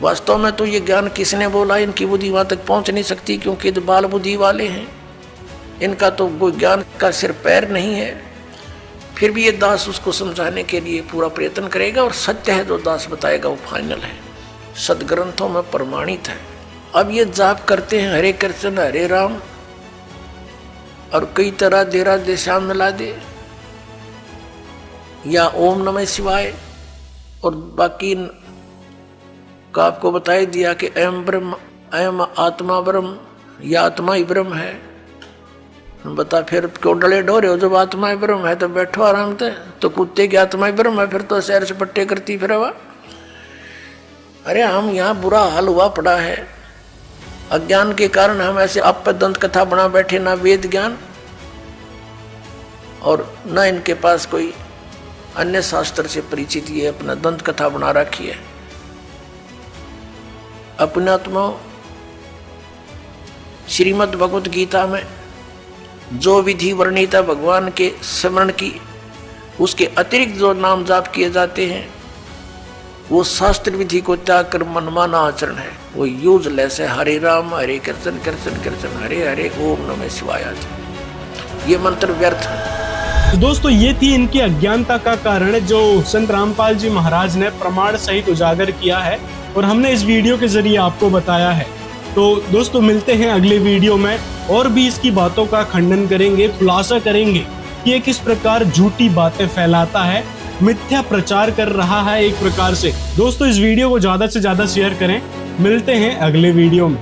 वास्तव में तो ये ज्ञान किसने बोला, इनकी बुद्धि वहाँ तक पहुँच नहीं सकती, क्योंकि तो बाल बुद्धि वाले हैं, इनका तो कोई ज्ञान का सिर पैर नहीं है। फिर भी ये दास उसको समझाने के लिए पूरा प्रयत्न करेगा, और सत्य है जो दास बताएगा वो फाइनल है, सदग्रंथों में प्रमाणित है। अब ये जाप करते हैं हरे कृष्ण हरे राम, और कई तरह देरा देशाम मिला दे, या ओम नमः शिवाय, और बाकी का आपको बताई दिया कि अयम ब्रह्म, अयम आत्मा ब्रह्म, या आत्मा ही ब्रह्म है। बता फिर क्यों डले डो रहे हो? जब आत्मा ही ब्रह्म है तो बैठो आराम से। तो कुत्ते की आत्मा ही ब्रह्म है, फिर तो सैर सपट्टे करती फिर हवा। अरे हम यहाँ बुरा हाल हुआ पड़ा है, अज्ञान के कारण हम ऐसे आप पर दंत कथा बना बैठे, ना वेद ज्ञान और ना इनके पास कोई अन्य शास्त्र से परिचित, ये अपना दंत कथा बना रखी है। अपने आत्मा श्रीमद् भगवत गीता में जो विधि वर्णित है भगवान के स्मरण की, उसके अतिरिक्त जो नाम जाप किए जाते हैं वो शास्त्र विधि को त्याग कर मनमाना आचरण है, वो यूजलेस है। हरे राम हरे कृष्ण कृष्ण कृष्ण हरे हरे ओम नमः शिवाय, ये मंत्र व्यर्थ है। तो दोस्तों ये थी इनकी अज्ञानता का कारण जो संत रामपाल जी महाराज ने प्रमाण सहित उजागर किया है और हमने इस वीडियो के जरिए आपको बताया है। तो दोस्तों मिलते हैं अगले वीडियो में और भी इसकी बातों का खंडन करेंगे, खुलासा करेंगे कि ये किस प्रकार झूठी बातें फैलाता है, मिथ्या प्रचार कर रहा है एक प्रकार से। दोस्तों इस वीडियो को ज्यादा से ज्यादा शेयर करें। मिलते हैं अगले वीडियो में।